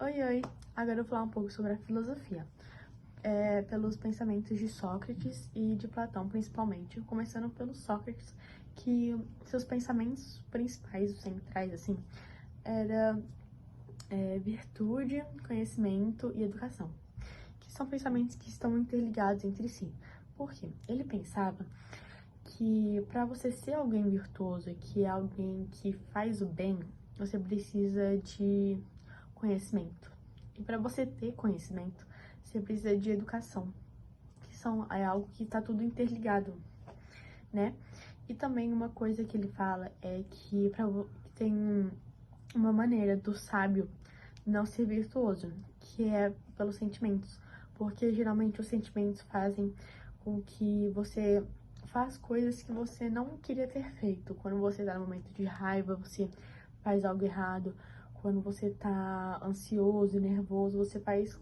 Oi, oi! Agora eu vou falar um pouco sobre a filosofia, pelos pensamentos de Sócrates e de Platão, principalmente. Começando pelo Sócrates, que seus pensamentos principais, os centrais, assim, era virtude, conhecimento e educação, que são pensamentos que estão interligados entre si. Por quê? Ele pensava que para você ser alguém virtuoso, que é alguém que faz o bem, você precisa de conhecimento. E para você ter conhecimento, você precisa de educação, é algo que está tudo interligado, né? E também uma coisa que ele fala é que tem uma maneira do sábio não ser virtuoso, que é pelos sentimentos, porque geralmente os sentimentos fazem com que você faz coisas que você não queria ter feito. Quando você tá no momento de raiva, você faz algo errado. Quando você tá ansioso e nervoso, você faz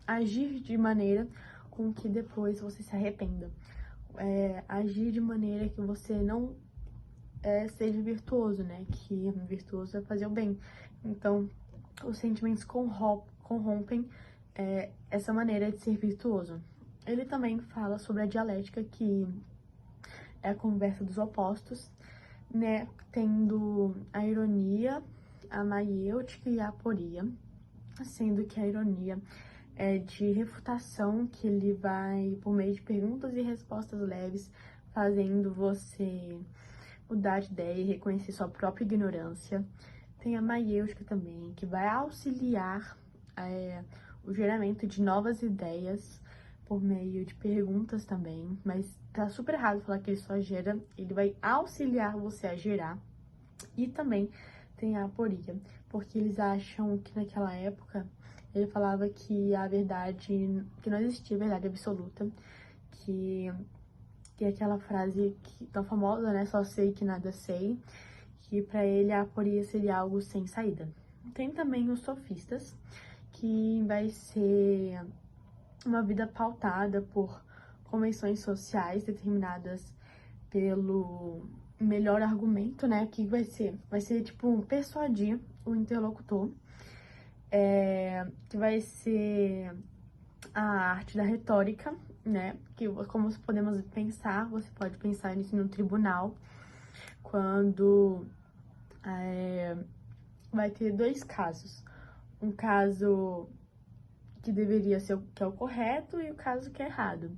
agir de maneira com que depois você se arrependa. Agir de maneira que você não seja virtuoso, né? Que virtuoso é fazer o bem. Então, os sentimentos corrompem essa maneira de ser virtuoso. Ele também fala sobre a dialética, que é a conversa dos opostos, né? Tendo a ironia, a maiêutica e a aporia, sendo que a ironia é de refutação, que ele vai, por meio de perguntas e respostas leves, fazendo você mudar de ideia e reconhecer sua própria ignorância. Tem a maiêutica também, que vai auxiliar o geramento de novas ideias por meio de perguntas também, mas tá super errado falar que ele só gera, ele vai auxiliar você a gerar. E também tem a aporia, porque eles acham que naquela época ele falava que a verdade, que não existia verdade absoluta, que aquela frase tão famosa, né, só sei que nada sei, que para ele a aporia seria algo sem saída. Tem também os sofistas, que vai ser uma vida pautada por convenções sociais determinadas pelo melhor argumento, né? Que vai ser tipo persuadir o interlocutor, que vai ser a arte da retórica, né? Que como podemos pensar, você pode pensar nisso no tribunal, quando vai ter dois casos. Um caso que deveria ser o que é o correto e o caso que é errado.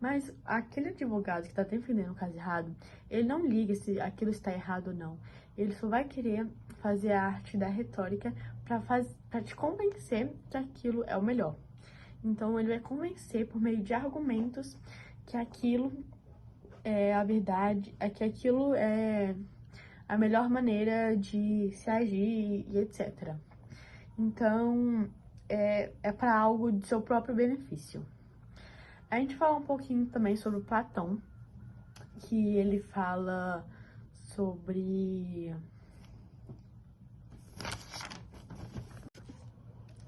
Mas aquele advogado que está defendendo o caso errado, ele não liga se aquilo está errado ou não. Ele só vai querer fazer a arte da retórica para te convencer que aquilo é o melhor. Então ele vai convencer por meio de argumentos que aquilo é a verdade, que aquilo é a melhor maneira de se agir e etc. Então, é para algo de seu próprio benefício. A gente fala um pouquinho também sobre Platão, que ele fala sobre...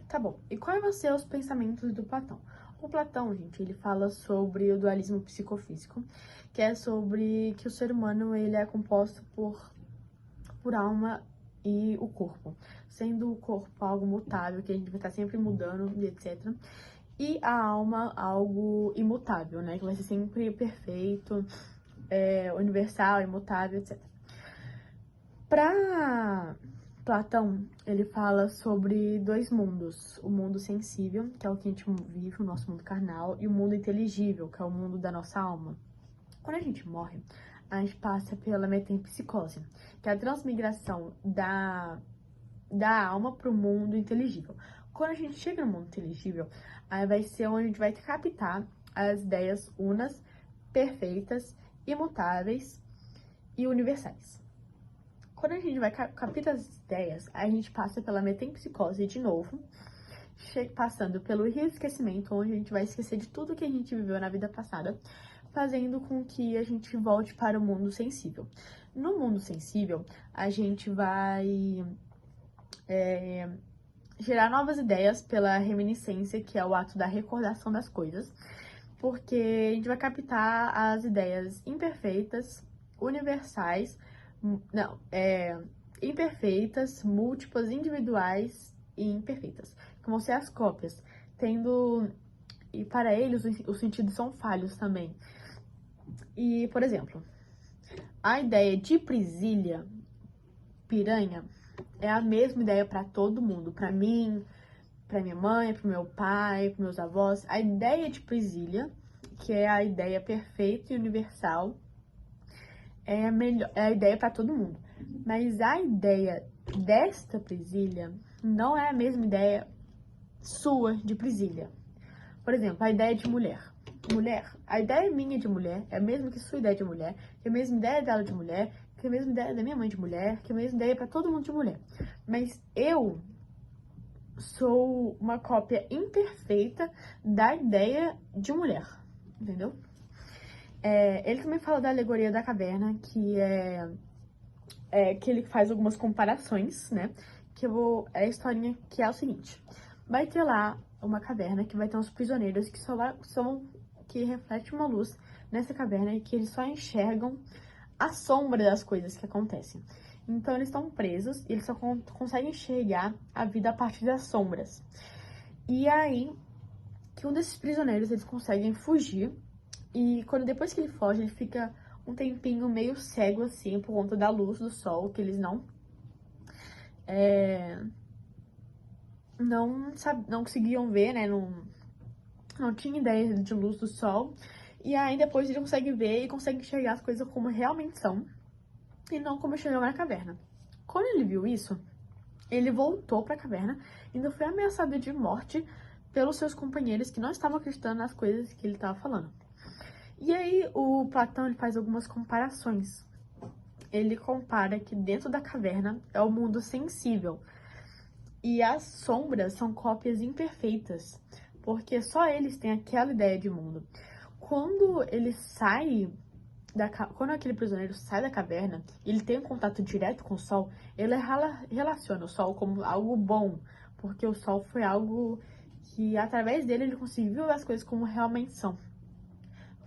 Tá bom, e quais vão ser os pensamentos do Platão? O Platão, gente, ele fala sobre o dualismo psicofísico, que é sobre que o ser humano ele é composto por alma e o corpo, sendo o corpo algo mutável, que a gente vai estar sempre mudando e etc. E a alma algo imutável, né, que vai ser sempre perfeito, universal, imutável, etc. Para Platão, ele fala sobre dois mundos, o mundo sensível, que é o que a gente vive, o nosso mundo carnal, e o mundo inteligível, que é o mundo da nossa alma. Quando a gente morre, a gente passa pela metempsicose, que é a transmigração da alma para o mundo inteligível. Quando a gente chega no mundo inteligível, aí vai ser onde a gente vai captar as ideias unas, perfeitas, imutáveis e universais. Quando a gente vai captar as ideias, a gente passa pela metempsicose de novo, passando pelo esquecimento, onde a gente vai esquecer de tudo que a gente viveu na vida passada, fazendo com que a gente volte para o mundo sensível. No mundo sensível, a gente vai gerar novas ideias pela reminiscência, que é o ato da recordação das coisas, porque a gente vai captar as ideias imperfeitas, universais, imperfeitas, múltiplas, individuais e imperfeitas, que vão ser as cópias, e para eles os sentidos são falhos também. E, por exemplo, a ideia de presilha, piranha, é a mesma ideia para todo mundo, para mim, para minha mãe, para meu pai, para meus avós. A ideia de presilha, que é a ideia perfeita e universal, é a ideia para todo mundo. Mas a ideia desta presilha não é a mesma ideia sua de presilha. Por exemplo, a ideia de mulher. A ideia minha de mulher é a mesma que sua ideia de mulher, que é a mesma ideia dela de mulher, que é a mesma ideia da minha mãe de mulher, que é a mesma ideia para todo mundo de mulher. Mas eu sou uma cópia imperfeita da ideia de mulher, entendeu? Ele também fala da alegoria da caverna, que ele faz algumas comparações, né? É a historinha que é o seguinte: vai ter lá uma caverna que vai ter uns prisioneiros que refletem uma luz nessa caverna e que eles só enxergam a sombra das coisas que acontecem. Então eles estão presos e eles só conseguem enxergar a vida a partir das sombras. E aí que um desses prisioneiros eles conseguem fugir e depois que ele foge, ele fica um tempinho meio cego assim por conta da luz do sol, que eles não conseguiam ver, né? Não tinha ideia de luz do sol. E aí depois ele consegue ver e consegue enxergar as coisas como realmente são e não como enxergava na caverna. Quando ele viu isso, ele voltou para a caverna e ainda foi ameaçado de morte pelos seus companheiros que não estavam acreditando nas coisas que ele estava falando. E aí o Platão ele faz algumas comparações. Ele compara que dentro da caverna é o mundo sensível e as sombras são cópias imperfeitas, porque só eles têm aquela ideia de mundo. Quando quando aquele prisioneiro sai da caverna, ele tem um contato direto com o sol, ele relaciona o sol como algo bom, porque o sol foi algo que, através dele, ele conseguiu ver as coisas como realmente são.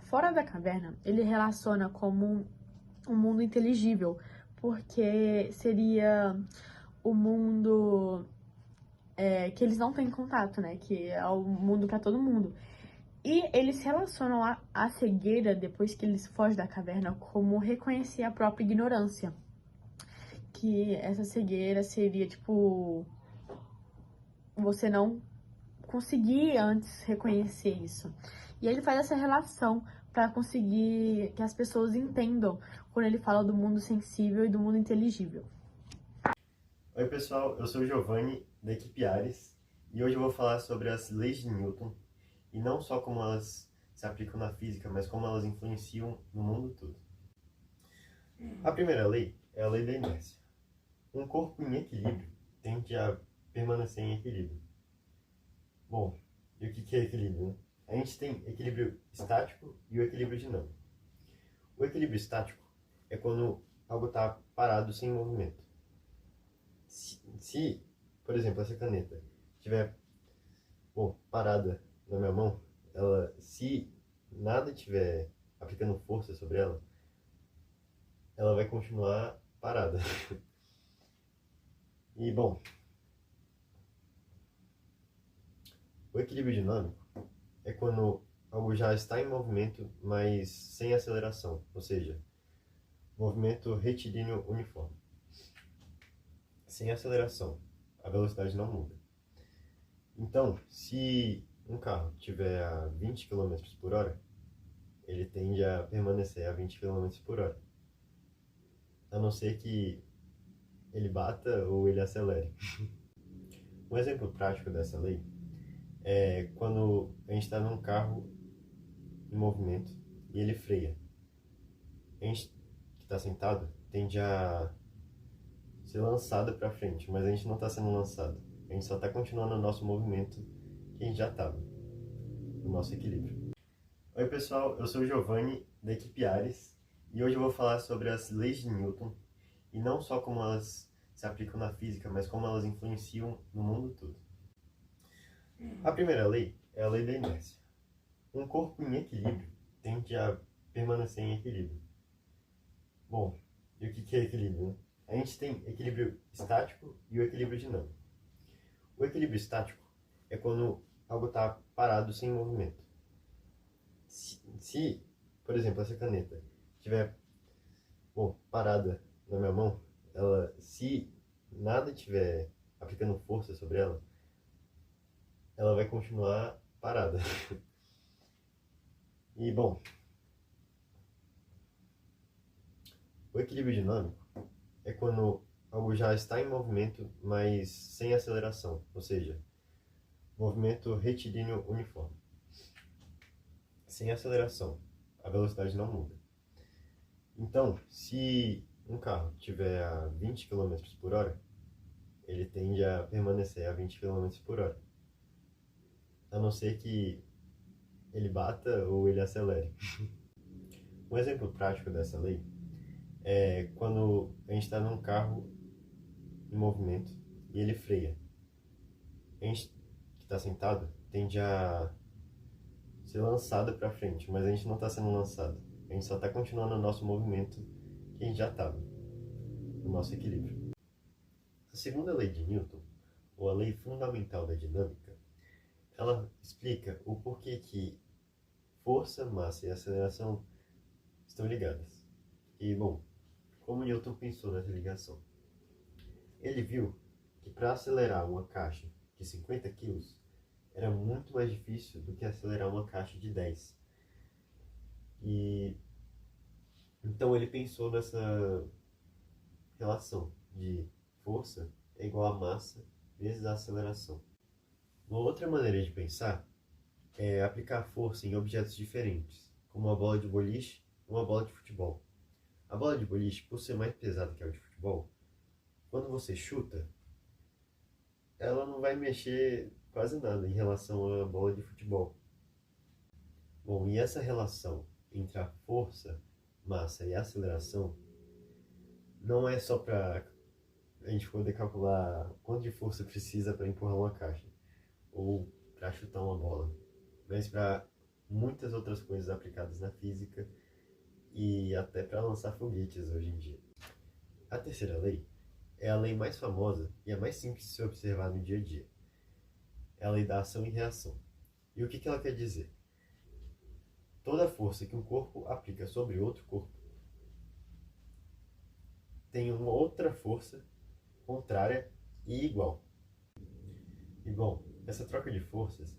Fora da caverna, ele relaciona como um mundo inteligível, porque seria o mundo que eles não têm contato, né? Que é o mundo para todo mundo. E eles relacionam a cegueira, depois que eles fogem da caverna, como reconhecer a própria ignorância. Que essa cegueira seria, tipo, você não conseguir antes reconhecer isso. E ele faz essa relação para conseguir que as pessoas entendam quando ele fala do mundo sensível e do mundo inteligível. Oi pessoal, eu sou o Giovanni, da equipe Ares, e hoje eu vou falar sobre as leis de Newton, e não só como elas se aplicam na física, mas como elas influenciam no mundo todo. A primeira lei é a lei da inércia. Um corpo em equilíbrio tende a permanecer em equilíbrio. Bom, e o que é equilíbrio, né? A gente tem equilíbrio estático e o equilíbrio dinâmico. O equilíbrio estático é quando algo está parado sem movimento. Se, por exemplo, essa caneta estiver parada na minha mão, se nada estiver aplicando força sobre ela, ela vai continuar parada. E, bom, o equilíbrio dinâmico é quando algo já está em movimento, mas sem aceleração, ou seja, movimento retilíneo uniforme. Sem aceleração, a velocidade não muda. Então, se um carro estiver a 20 km por hora, ele tende a permanecer a 20 km por hora. A não ser que ele bata ou ele acelere. Um exemplo prático dessa lei é quando a gente está num carro em movimento e ele freia. A gente que está sentado tende a ser lançado para frente, mas a gente não está sendo lançado. A gente só está continuando o nosso movimento que a gente já estava, no nosso equilíbrio. Oi pessoal, eu sou o Giovanni, da equipe Ares, e hoje eu vou falar sobre as leis de Newton, e não só como elas se aplicam na física, mas como elas influenciam no mundo todo. A primeira lei é a lei da inércia. Um corpo em equilíbrio tende a permanecer em equilíbrio. Bom, e o que é equilíbrio, né? A gente tem equilíbrio estático e o equilíbrio dinâmico. O equilíbrio estático é quando algo está parado sem movimento. Se, por exemplo, essa caneta estiver parada na minha mão, se nada estiver aplicando força sobre ela, ela vai continuar parada. E, bom, o equilíbrio dinâmico é quando algo já está em movimento, mas sem aceleração, ou seja, movimento retilíneo uniforme. Sem aceleração, a velocidade não muda. Então, se um carro estiver a 20 km por hora, ele tende a permanecer a 20 km por hora. A não ser que ele bata ou ele acelere. Um exemplo prático dessa lei é quando a gente está num carro em movimento e ele freia. A gente que está sentado tende a ser lançado para frente, mas a gente não está sendo lançado. A gente só está continuando o nosso movimento que a gente já estava, o nosso equilíbrio. A segunda lei de Newton, ou a lei fundamental da dinâmica, ela explica o porquê que força, massa e aceleração estão ligadas. E, bom, como Newton pensou nessa ligação? Ele viu que para acelerar uma caixa de 50 kg era muito mais difícil do que acelerar uma caixa de 10. E então ele pensou nessa relação de força é igual a massa vezes a aceleração. Uma outra maneira de pensar é aplicar força em objetos diferentes, como uma bola de boliche e uma bola de futebol. A bola de boliche, por ser mais pesada que a de futebol, quando você chuta, ela não vai mexer quase nada em relação à bola de futebol. Bom, e essa relação entre a força, massa e aceleração não é só para a gente poder calcular quanto de força precisa para empurrar uma caixa ou para chutar uma bola, mas para muitas outras coisas aplicadas na física e até para lançar foguetes hoje em dia. A terceira lei é a lei mais famosa e a mais simples de se observar no dia a dia. É a lei da ação e reação. E o que ela quer dizer? Toda força que um corpo aplica sobre outro corpo tem uma outra força contrária e igual. E bom, essa troca de forças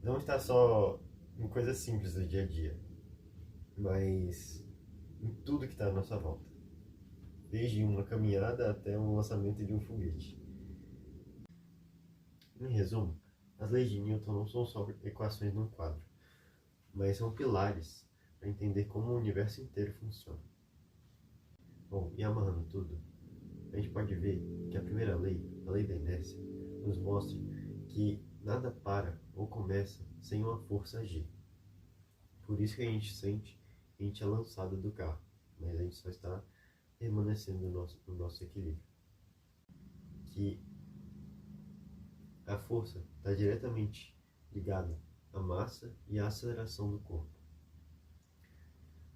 não está só em coisas simples do dia a dia, mas em tudo que está à nossa volta. Desde uma caminhada até o lançamento de um foguete. Em resumo, as leis de Newton não são só equações num quadro, mas são pilares para entender como o universo inteiro funciona. Bom, e amarrando tudo, a gente pode ver que a primeira lei, a lei da inércia, nos mostra que nada para ou começa sem uma força agir. Por isso que a gente sente que a gente é lançado do carro, mas a gente só está permanecendo no nosso equilíbrio. Que a força está diretamente ligada à massa e à aceleração do corpo.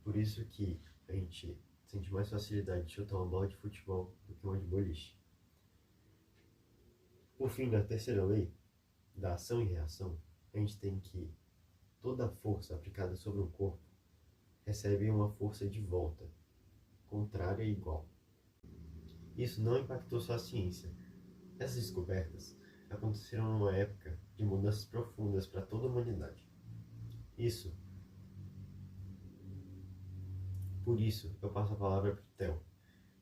Por isso que a gente sente mais facilidade de chutar uma bola de futebol do que uma de boliche. Por fim, da terceira lei, da ação e reação, a gente tem que toda força aplicada sobre um corpo recebe uma força de volta, contrária e igual. Isso não impactou só a ciência. Essas descobertas aconteceram numa época de mudanças profundas para toda a humanidade. Por isso, eu passo a palavra para o Theo,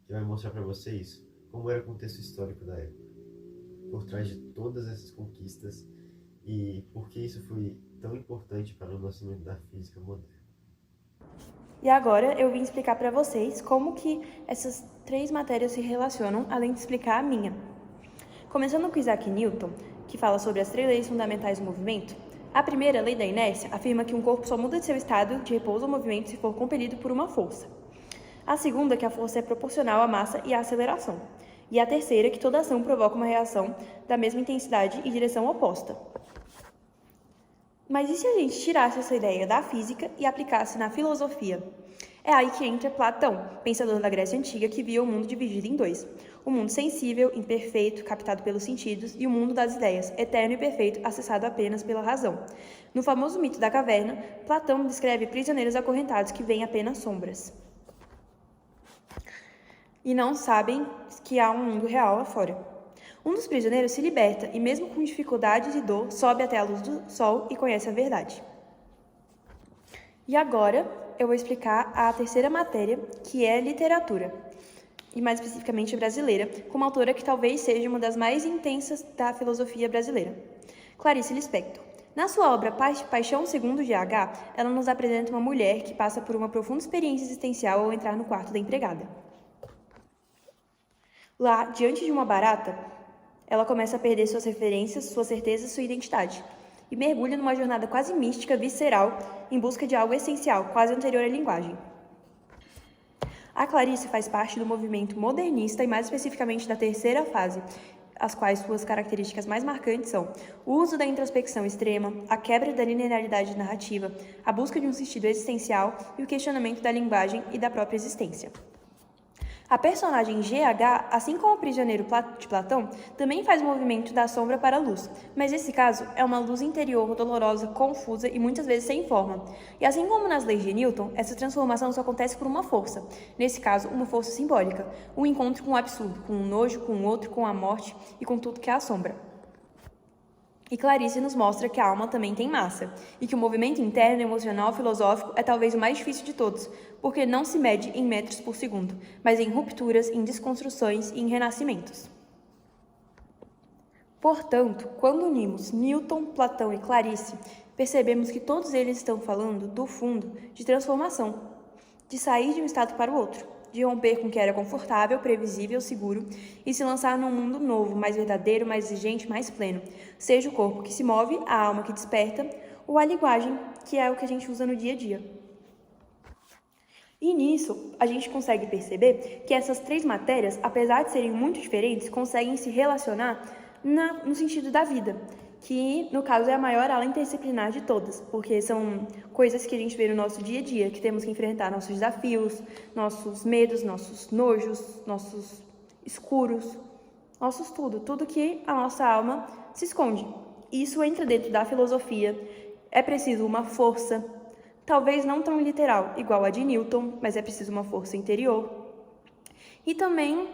que vai mostrar para vocês como era o contexto histórico da época, por trás de todas essas conquistas e por que isso foi tão importante para o nascimento da física moderna. E agora eu vim explicar para vocês como que essas três matérias se relacionam, além de explicar a minha. Começando com Isaac Newton, que fala sobre as três leis fundamentais do movimento, a primeira, a lei da inércia, afirma que um corpo só muda de seu estado de repouso ou movimento se for compelido por uma força. A segunda, que a força é proporcional à massa e à aceleração. E a terceira, que toda ação provoca uma reação da mesma intensidade e direção oposta. Mas e se a gente tirasse essa ideia da física e aplicasse na filosofia? É aí que entra Platão, pensador da Grécia Antiga que via o mundo dividido em dois. O mundo sensível, imperfeito, captado pelos sentidos, e o mundo das ideias, eterno e perfeito, acessado apenas pela razão. No famoso mito da caverna, Platão descreve prisioneiros acorrentados que veem apenas sombras e não sabem que há um mundo real lá fora. Um dos prisioneiros se liberta e, mesmo com dificuldades e dor, sobe até a luz do sol e conhece a verdade. E agora eu vou explicar a terceira matéria, que é literatura, e mais especificamente brasileira, com uma autora que talvez seja uma das mais intensas da filosofia brasileira, Clarice Lispector. Na sua obra Paixão Segundo GH, ela nos apresenta uma mulher que passa por uma profunda experiência existencial ao entrar no quarto da empregada. Lá, diante de uma barata, ela começa a perder suas referências, suas certezas, sua identidade, e mergulha numa jornada quase mística, visceral, em busca de algo essencial, quase anterior à linguagem. A Clarice faz parte do movimento modernista e mais especificamente da terceira fase, as quais suas características mais marcantes são o uso da introspecção extrema, a quebra da linearidade narrativa, a busca de um sentido existencial e o questionamento da linguagem e da própria existência. A personagem GH, assim como o prisioneiro de Platão, também faz o movimento da sombra para a luz, mas nesse caso é uma luz interior dolorosa, confusa e muitas vezes sem forma. E assim como nas leis de Newton, essa transformação só acontece por uma força, nesse caso uma força simbólica, um encontro com o absurdo, com o nojo, com o outro, com a morte e com tudo que é a sombra. E Clarice nos mostra que a alma também tem massa, e que o movimento interno, emocional, filosófico é talvez o mais difícil de todos, porque não se mede em metros por segundo, mas em rupturas, em desconstruções e em renascimentos. Portanto, quando unimos Newton, Platão e Clarice, percebemos que todos eles estão falando, do fundo, de transformação, de sair de um estado para o outro, de romper com o que era confortável, previsível, seguro e se lançar num mundo novo, mais verdadeiro, mais exigente, mais pleno. Seja o corpo que se move, a alma que desperta ou a linguagem, que é o que a gente usa no dia a dia. E nisso, a gente consegue perceber que essas três matérias, apesar de serem muito diferentes, conseguem se relacionar no sentido da vida, que no caso é a maior aula interdisciplinar de todas, porque são coisas que a gente vê no nosso dia a dia, que temos que enfrentar nossos desafios, nossos medos, nossos nojos, nossos escuros, nossos tudo que a nossa alma se esconde. Isso entra dentro da filosofia, é preciso uma força, talvez não tão literal, igual a de Newton, mas é preciso uma força interior. E também,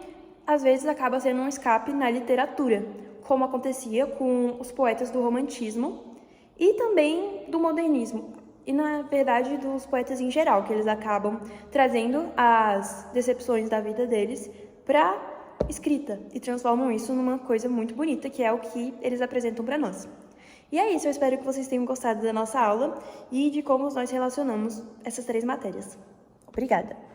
às vezes, acaba sendo um escape na literatura, como acontecia com os poetas do romantismo e também do modernismo, e na verdade dos poetas em geral, que eles acabam trazendo as decepções da vida deles para escrita e transformam isso numa coisa muito bonita, que é o que eles apresentam para nós. E é isso, eu espero que vocês tenham gostado da nossa aula e de como nós relacionamos essas três matérias. Obrigada!